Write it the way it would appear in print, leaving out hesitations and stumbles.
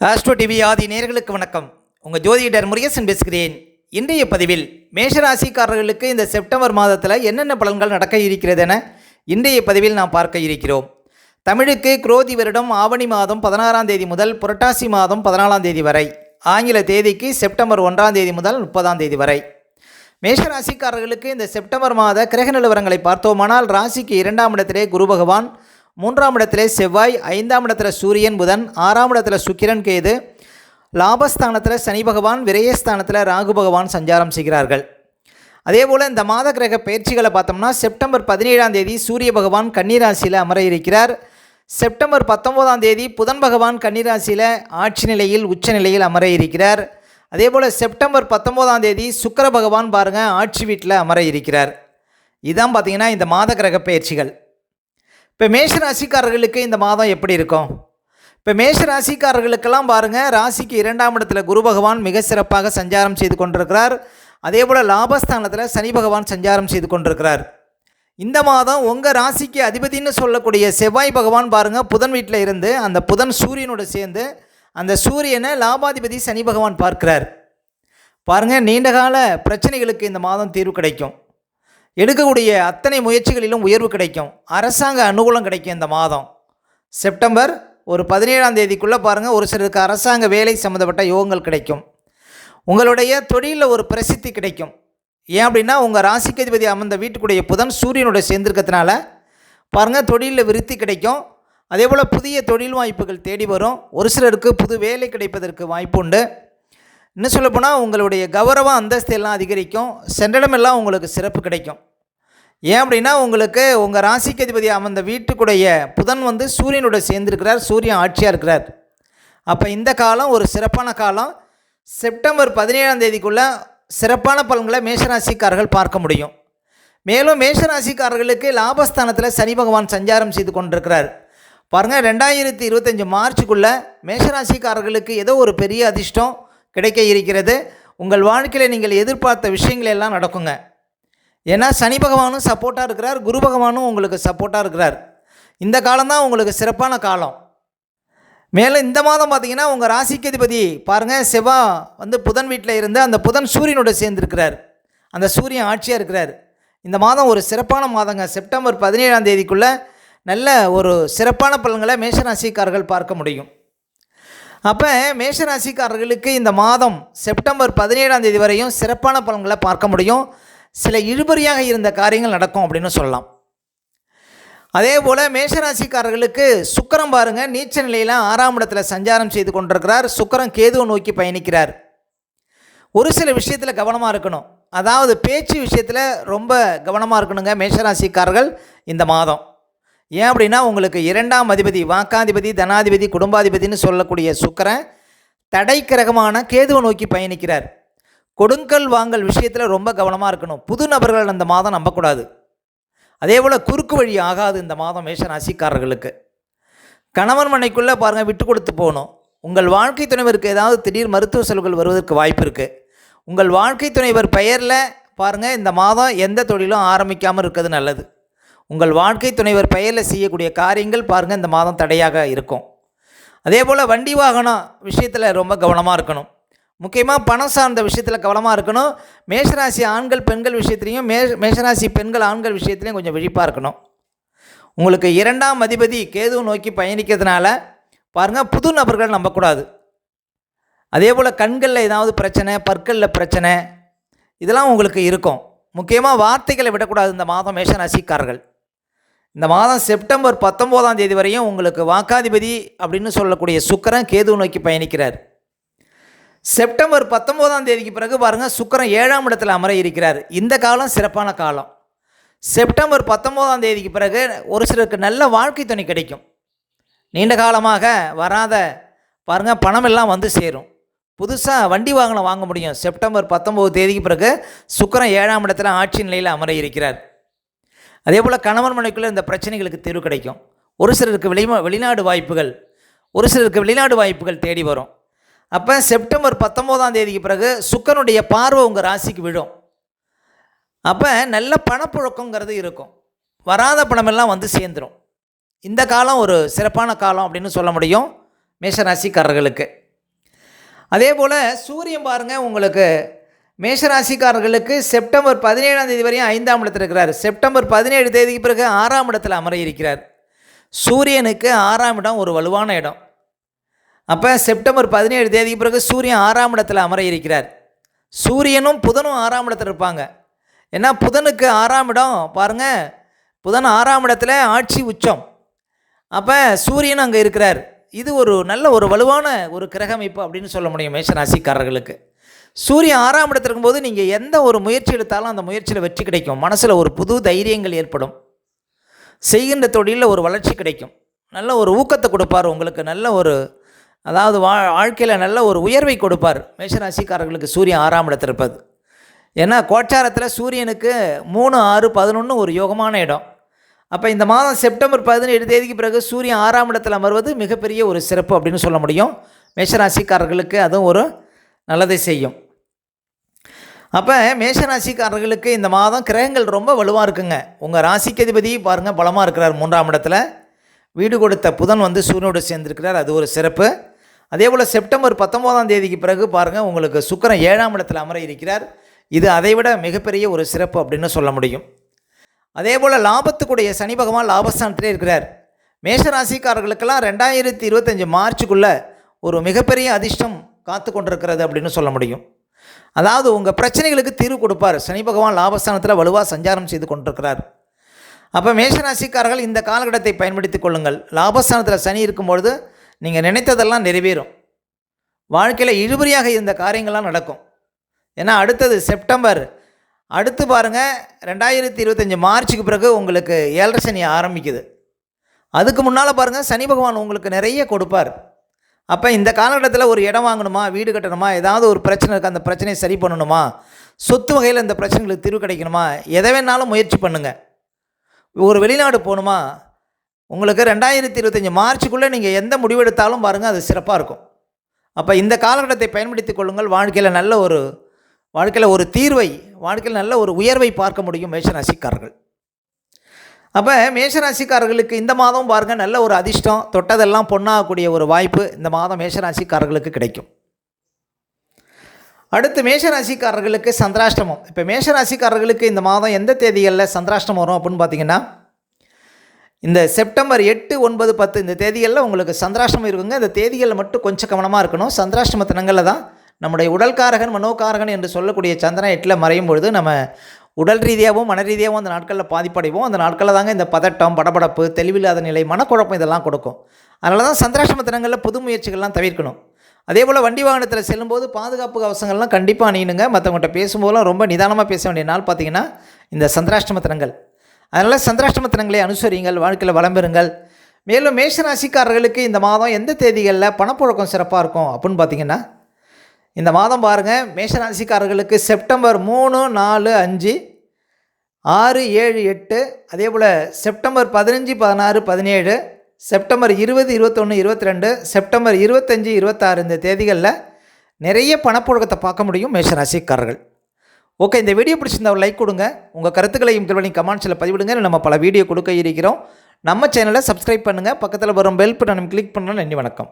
Astro TV ஆதி நேயர்களுக்கு வணக்கம். உங்கள் ஜோதிடர் முருகேசன் பேசுகிறேன். இன்றைய பதிவில் மேஷராசிக்காரர்களுக்கு இந்த செப்டம்பர் மாதத்தில் என்னென்ன பலன்கள் நடக்க இருக்கிறது என இன்றைய பதிவில் நாம் பார்க்க இருக்கிறோம். தமிழுக்கு குரோதி வருடம் ஆவணி மாதம் 16ஆம் தேதி முதல் புரட்டாசி மாதம் 14ஆம் தேதி வரை, ஆங்கில தேதிக்கு செப்டம்பர் 1ஆம் தேதி முதல் 30ஆம் தேதி வரை. மேஷராசிக்காரர்களுக்கு இந்த செப்டம்பர் மாத கிரக நிலவரங்களை பார்த்தோமானால், ராசிக்கு 2ஆம் இடத்திலே குரு பகவான், 3ஆம் இடத்திலே செவ்வாய், 5ஆம் இடத்துல சூரியன் புதன், 6ஆம் இடத்துல சுக்கிரன் கேது, லாபஸ்தானத்தில் சனி பகவான், விரயஸ்தானத்தில் ராகு பகவான் சஞ்சாரம் செய்கிறார்கள். அதேபோல் இந்த மாத கிரக பயிற்சிகளை பார்த்தோம்னா, செப்டம்பர் 17ஆம் தேதி சூரிய பகவான் கன்னிராசியில் அமர இருக்கிறார். செப்டம்பர் 19ஆம் தேதி புதன் பகவான் கன்னிராசியில் ஆட்சி நிலையில் உச்ச நிலையில் அமர இருக்கிறார். அதேபோல் செப்டம்பர் 19ஆம் தேதி சுக்கிர பகவான் பாருங்கள் ஆட்சி வீட்டில் அமர இருக்கிறார். இதுதான் பார்த்திங்கன்னா இந்த மாத கிரக பயிற்சிகள். இப்போ மேஷராசிக்காரர்களுக்கு இந்த மாதம் எப்படி இருக்கும்? இப்போ மேஷராசிக்காரர்களுக்கெல்லாம் பாருங்கள், ராசிக்கு 2ஆம் இடத்துல குரு பகவான் மிக சிறப்பாக சஞ்சாரம் செய்து கொண்டிருக்கிறார். அதே போல் லாபஸ்தானத்தில் சனி பகவான் சஞ்சாரம் செய்து கொண்டிருக்கிறார். இந்த மாதம் உங்கள் ராசிக்கு அதிபதினு சொல்லக்கூடிய செவ்வாய் பகவான் பாருங்கள் புதன் வீட்டில் இருந்து அந்த புதன் சூரியனோடு சேர்ந்து அந்த சூரியனை லாபாதிபதி சனி பகவான் பார்க்கிறார். பாருங்கள், நீண்டகால பிரச்சனைகளுக்கு இந்த மாதம் தீர்வு கிடைக்கும். எடுக்கக்கூடிய அத்தனை முயற்சிகளிலும் உயர்வு கிடைக்கும். அரசாங்க அனுகூலம் கிடைக்கும். இந்த மாதம் செப்டம்பர் 17ஆம் தேதிக்குள்ளே பாருங்கள், ஒரு சிலருக்கு அரசாங்க வேலை சம்மந்தப்பட்ட யோகங்கள் கிடைக்கும். உங்களுடைய தொழிலில் ஒரு பிரசித்தி கிடைக்கும். ஏன் அப்படின்னா, உங்கள் ராசிக்கு அதிபதி அமர்ந்த வீட்டுக்குடைய புதன் சூரியனோட சேர்ந்திருக்கிறதுனால பாருங்கள் தொழிலில் விருத்தி கிடைக்கும். அதே போல் புதிய தொழில் வாய்ப்புகள் தேடி வரும். ஒரு சிலருக்கு புது வேலை கிடைப்பதற்கு வாய்ப்பு உண்டு. இன்னும் சொல்லப்போனால் உங்களுடைய கௌரவ அந்தஸ்து எல்லாம் அதிகரிக்கும். சென்றடமெல்லாம் உங்களுக்கு சிறப்பு கிடைக்கும். ஏன் அப்படின்னா, உங்களுக்கு உங்கள் ராசிக்கு அதிபதி அமர்ந்த வீட்டுக்குடைய புதன் சூரியனோட சேர்ந்திருக்கிறார். சூரியன் ஆட்சியாக இருக்கிறார். அப்போ இந்த காலம் ஒரு சிறப்பான காலம். செப்டம்பர் 17ஆம் தேதிக்குள்ளே சிறப்பான பலன்களை மேஷராசிக்காரர்கள் பார்க்க முடியும். மேலும் மேஷராசிக்காரர்களுக்கு லாபஸ்தானத்தில் சனி பகவான் சஞ்சாரம் செய்து கொண்டிருக்கிறார். பாருங்கள், 2025 மார்ச்சுக்குள்ளே மேஷராசிக்காரர்களுக்கு ஏதோ ஒரு பெரிய அதிர்ஷ்டம் கிடைக்க இருக்கிறது. உங்கள் வாழ்க்கையில் நீங்கள் எதிர்பார்த்த விஷயங்கள் எல்லாம் நடக்குங்க. ஏன்னா சனி பகவானும் சப்போர்ட்டாக இருக்கிறார், குரு பகவானும் உங்களுக்கு சப்போர்ட்டாக இருக்கிறார். இந்த காலம்தான் உங்களுக்கு சிறப்பான காலம். மேலும் இந்த மாதம் பார்த்திங்கன்னா, உங்கள் ராசிக்கு அதிபதி பாருங்கள் செவ்வாய் புதன் வீட்டில் இருந்து அந்த புதன் சூரியனோட சேர்ந்துருக்கிறார். அந்த சூரியன் ஆட்சியாக இருக்கிறார். இந்த மாதம் ஒரு சிறப்பான மாதங்க. செப்டம்பர் 17ஆம் தேதிக்குள்ளே நல்ல ஒரு சிறப்பான பலன்களை மேஷராசிக்காரர்கள் பார்க்க முடியும். அப்போ மேஷராசிக்காரர்களுக்கு இந்த மாதம் செப்டம்பர் 17ஆம் தேதி வரையும் சிறப்பான பலன்களை பார்க்க முடியும். சில இழுபறியாக இருந்த காரியங்கள் நடக்கும் அப்படின்னு சொல்லலாம். அதே போல் மேஷராசிக்காரர்களுக்கு சுக்கிரன் பாருங்கள் நீச்ச நிலையில் 6ஆம் இடத்துல சஞ்சாரம் செய்து கொண்டிருக்கிறார். சுக்கிரன் கேதுவை நோக்கி பயணிக்கிறார். ஒரு சில விஷயத்தில் கவனமாக இருக்கணும். அதாவது பேச்சு விஷயத்தில் ரொம்ப கவனமாக இருக்கணுங்க மேஷராசிக்காரர்கள் இந்த மாதம். ஏன் அப்படின்னா, உங்களுக்கு 2ஆம் அதிபதி வாக்காதிபதி தனாதிபதி குடும்பாதிபதினு சொல்லக்கூடிய சுக்கிரன் தடை கிரகமான கேதுவை நோக்கி பயணிக்கிறார். கொடுங்கல் வாங்கல் விஷயத்தில் ரொம்ப கவனமாக இருக்கணும். புது நபர்கள் அந்த மாதம் நம்பக்கூடாது. அதே போல் குறுக்கு வழி ஆகாது இந்த மாதம் மேஷராசிக்காரர்களுக்கு. கணவன் மனைக்குள்ளே பாருங்கள் விட்டு கொடுத்து போகணும். உங்கள் வாழ்க்கை துணைவருக்கு ஏதாவது திடீர் மருத்துவ செலவுகள் வருவதற்கு வாய்ப்பு இருக்குது. உங்கள் வாழ்க்கை துணைவர் பெயரில் பாருங்கள் இந்த மாதம் எந்த தொழிலும் ஆரம்பிக்காமல் இருக்கிறது நல்லது. உங்கள் வாழ்க்கை துணைவர் பெயரில் செய்யக்கூடிய காரியங்கள் பாருங்கள் இந்த மாதம் தடையாக இருக்கும். அதே போல் வண்டி வாகனம் விஷயத்தில் ரொம்ப கவனமாக இருக்கணும். முக்கியமாக பணம் சார்ந்த விஷயத்தில் கவனமாக இருக்கணும். மேஷராசி ஆண்கள் பெண்கள் விஷயத்துலையும் மேஷராசி பெண்கள் ஆண்கள் விஷயத்துலையும் கொஞ்சம் விழிப்பாக இருக்கணும். உங்களுக்கு 2ஆம் அதிபதி கேதுவை நோக்கி பயணிக்கிறதுனால பாருங்கள் புது நபர்கள் நம்பக்கூடாது. அதே போல் கண்களில் ஏதாவது பிரச்சனை, பற்களில் பிரச்சனை இதெல்லாம் உங்களுக்கு இருக்கும். முக்கியமாக வார்த்தைகளை விடக்கூடாது இந்த மாதம் மேஷராசிக்காரர்கள். இந்த மாதம் செப்டம்பர் 19ஆம் தேதி வரையும் உங்களுக்கு வாக்காதிபதி அப்படின்னு சொல்லக்கூடிய சுக்கிரன் கேதுவை நோக்கி பயணிக்கிறார். செப்டம்பர் 19ஆம் தேதிக்கு பிறகு பாருங்கள் சுக்கிரன் 7ஆம் இடத்தில் அமர இருக்கிறார். இந்த காலம் சிறப்பான காலம். செப்டம்பர் 19ஆம் தேதிக்கு பிறகு ஒரு சிலருக்கு நல்ல வாழ்க்கை துணை கிடைக்கும். நீண்ட காலமாக வராத பாருங்கள் பணம் எல்லாம் சேரும். புதுசாக வண்டி வாகனம் வாங்க முடியும். செப்டம்பர் 19 தேதிக்கு பிறகு சுக்கிரன் 7ஆம் இடத்துல ஆட்சி நிலையில் அமர இருக்கிறார். அதே போல் கணவன் மனைக்குள்ளே இந்த பிரச்சனைகளுக்கு தீர்வு கிடைக்கும். ஒரு சிலருக்கு வெளிநாடு வாய்ப்புகள் தேடி வரும். அப்போ செப்டம்பர் 19ஆம் தேதிக்கு பிறகு சுக்கிரனுடைய பார்வை உங்கள் ராசிக்கு விழும். அப்போ நல்ல பணப்புழக்கங்கிறது இருக்கும். வராத பணமெல்லாம் சேர்ந்துடும். இந்த காலம் ஒரு சிறப்பான காலம் அப்படின்னு சொல்ல முடியும் மேஷராசிக்காரர்களுக்கு. அதே போல் சூரியன் பாருங்கள் உங்களுக்கு மேஷராசிக்காரர்களுக்கு செப்டம்பர் 17ஆம் தேதி வரையும் 5ஆம் இடத்துல இருக்கிறார். செப்டம்பர் 17 தேதிக்கு பிறகு 6ஆம் இடத்துல அமர இருக்கிறார். சூரியனுக்கு 6ஆம் இடம் ஒரு வலுவான இடம். அப்போ செப்டம்பர் 17 தேதிக்கு பிறகு சூரியன் 6ஆம் இடத்துல அமர இருக்கிறார். சூரியனும் புதனும் 6ஆம் இடத்துல இருப்பாங்க. ஏன்னா புதனுக்கு 6ஆம் இடம் பாருங்கள், புதன் 6ஆம் இடத்துல ஆட்சி உச்சம். அப்போ சூரியன் அங்கே இருக்கிறார். இது ஒரு நல்ல ஒரு வலுவான ஒரு கிரகமைப்பு அப்படின்னு சொல்ல முடியும் மேஷராசிக்காரர்களுக்கு. சூரியன் 6ஆம் இடத்துல இருக்கும்போது நீங்கள் எந்த ஒரு முயற்சி எடுத்தாலும் அந்த முயற்சியில் வெற்றி கிடைக்கும். மனசில் ஒரு புது தைரியங்கள் ஏற்படும். செய்கின்ற தொழிலில் ஒரு வளர்ச்சி கிடைக்கும். நல்ல ஒரு ஊக்கத்தை கொடுப்பார் உங்களுக்கு. நல்ல ஒரு அதாவது வாழ்க்கையில் நல்ல ஒரு உயர்வை கொடுப்பார் மேஷராசிக்காரர்களுக்கு சூரியன் 6ஆம் இடத்துல இருப்பது. ஏன்னா கோச்சாரத்தில் சூரியனுக்கு 3, 6, 11 ஒரு யோகமான இடம். அப்போ இந்த மாதம் செப்டம்பர் 17 தேதிக்கு பிறகு சூரியன் 6ஆம் இடத்தில் அமர்வது மிகப்பெரிய ஒரு சிறப்பு அப்படின்னு சொல்ல முடியும். மேஷராசிக்காரர்களுக்கு அதுவும் ஒரு நல்லதை செய்யும். அப்போ மேஷராசிக்காரர்களுக்கு இந்த மாதம் கிரகங்கள் ரொம்ப வலுவாக இருக்குங்க. உங்கள் ராசிக்கு அதிபதி பாருங்கள் பலமாக இருக்கிறார் 3ஆம் இடத்துல. வீடு கொடுத்த புதன் வந்து சூரியனோடு சேர்ந்திருக்கிறார், அது ஒரு சிறப்பு. அதே போல் செப்டம்பர் 19ஆம் தேதிக்கு பிறகு பாருங்கள் உங்களுக்கு சுக்கிரன் 7ஆம் இடத்தில் அமர இருக்கிறார். இது அதைவிட மிகப்பெரிய ஒரு சிறப்பு அப்படின்னு சொல்ல முடியும். அதே போல் லாபத்துக்குடைய சனி பகவான் லாபஸ்தானத்திலே இருக்கிறார். மேஷராசிக்காரர்களுக்கெல்லாம் 2025 மார்ச்சுக்குள்ளே ஒரு மிகப்பெரிய அதிர்ஷ்டம் காத்து கொண்டிருக்கிறது அப்படின்னு சொல்ல முடியும். அதாவது உங்கள் பிரச்சனைகளுக்கு தீர்வு கொடுப்பார். சனி பகவான் லாபஸ்தானத்தில் வலுவாக சஞ்சாரம் செய்து கொண்டிருக்கிறார். அப்போ மேஷராசிக்காரர்கள் இந்த காலகட்டத்தை பயன்படுத்தி கொள்ளுங்கள். லாபஸ்தானத்தில் சனி இருக்கும்பொழுது நீங்கள் நினைத்ததெல்லாம் நிறைவேறும். வாழ்க்கையில் இழுபறியாக இருந்த காரியங்கள்லாம் நடக்கும். ஏன்னா அடுத்தது செப்டம்பர், அடுத்து பாருங்கள் 2025 மார்ச்சுக்கு பிறகு உங்களுக்கு 7.5 சனி ஆரம்பிக்குது. அதுக்கு முன்னால் பாருங்கள் சனி பகவான் உங்களுக்கு நிறைய கொடுப்பார். அப்போ இந்த காலகட்டத்தில் ஒரு இடம் வாங்கணுமா, வீடு கட்டணுமா, ஏதாவது ஒரு பிரச்சனை இருக்குது அந்த பிரச்சனையை சரி பண்ணணுமா, சொத்து வகையில் இந்த பிரச்சனைகளுக்கு தீர்வு கிடைக்கணுமா, எதை வேணாலும் முயற்சி பண்ணுங்கள். ஒரு வெளிநாடு போகணுமா, உங்களுக்கு 2025 மார்ச்சுக்குள்ளே நீங்கள் எந்த முடிவெடுத்தாலும் பாருங்கள் அது சிறப்பாக இருக்கும். அப்போ இந்த காலகட்டத்தை பயன்படுத்தி கொள்ளுங்கள். வாழ்க்கையில் ஒரு தீர்வை, வாழ்க்கையில் நல்ல ஒரு உயர்வை பார்க்க முடியும் மேஷராசிக்காரர்கள். அப்போ மேஷராசிக்காரர்களுக்கு இந்த மாதம் பாருங்கள் நல்ல ஒரு அதிர்ஷ்டம், தொட்டதெல்லாம் பொண்ணாகக்கூடிய ஒரு வாய்ப்பு இந்த மாதம் மேஷராசிக்காரர்களுக்கு கிடைக்கும். அடுத்து மேஷராசிக்காரர்களுக்கு சந்திராஷ்டமம். இப்போ மேஷராசிக்காரர்களுக்கு இந்த மாதம் எந்த தேதிகளில் சந்திராஷ்டமம் வரும் அப்படின்னு பார்த்தீங்கன்னா, இந்த செப்டம்பர் 8, 9, 10 இந்த தேதிகளில் உங்களுக்கு சந்திராஷ்டமம் இருக்குங்க. இந்த தேதிகளில் மட்டும் கொஞ்சம் கவனமாக இருக்கணும். சந்திராஷ்டம தினங்களில் தான் நம்முடைய உடல்காரகன் மனோகாரகன் என்று சொல்லக்கூடிய சந்திரன் 8 மறையும் பொழுது நம்ம உடல் ரீதியாகவும் மன ரீதியாகவும் அந்த நாட்களில் பாதிப்படைவோம். அந்த நாட்களில் தாங்க இந்த பதட்டம், படபடப்பு, தெளிவில்லாத நிலை, மனக்குழப்பம் இதெல்லாம் கொடுக்கும். அதனால தான் சந்திராஷ்டம தினங்களில் புது முயற்சிகள்லாம் தவிர்க்கணும். அதே போல் வண்டி வாகனத்தில் செல்லும்போது பாதுகாப்பு கவசங்கள்லாம் கண்டிப்பாக அணியணுங்க. மற்றவங்கள்ட்ட பேசும்போதெல்லாம் ரொம்ப நிதானமாக பேச வேண்டிய நாள் பார்த்திங்கன்னா இந்த சந்திராஷ்டம தினங்கள். அதனால் சந்திராஷ்டம தினங்களை அனுசரியுங்கள், வாழ்க்கையில் வளம் பெறுங்கள். மேலும் மேஷராசிக்காரர்களுக்கு இந்த மாதம் எந்த தேதிகளில் பணப்புழக்கம் சிறப்பாக இருக்கும் அப்படின்னு பார்த்திங்கன்னா, இந்த மாதம் பாருங்கள் மேஷராசிக்காரர்களுக்கு செப்டம்பர் 3, 4, 5, 6, 7, 8, அதே போல் செப்டம்பர் 15, 16, 17, செப்டம்பர் 20, 21, 22, செப்டம்பர் 25, 26 இந்த தேதிகளில் நிறைய பணப்புழக்கத்தை பார்க்க முடியும் மேஷராசிக்காரர்கள். ஓகே, இந்த வீடியோ பிடிச்சிருந்தா ஒரு லைக் கொடுங்க. உங்கள் கருத்துக்களையும் கேள்வி கமெண்ட்ஸில் பதிவிடுங்க. நம்ம பல வீடியோ கொடுக்க இருக்கிறோம். நம்ம சேனலை சப்ஸ்கிரைப் பண்ணுங்கள். பக்கத்தில் வரும் பெல் பட்டனை கிளிக் பண்ணணும். நன்றி, வணக்கம்.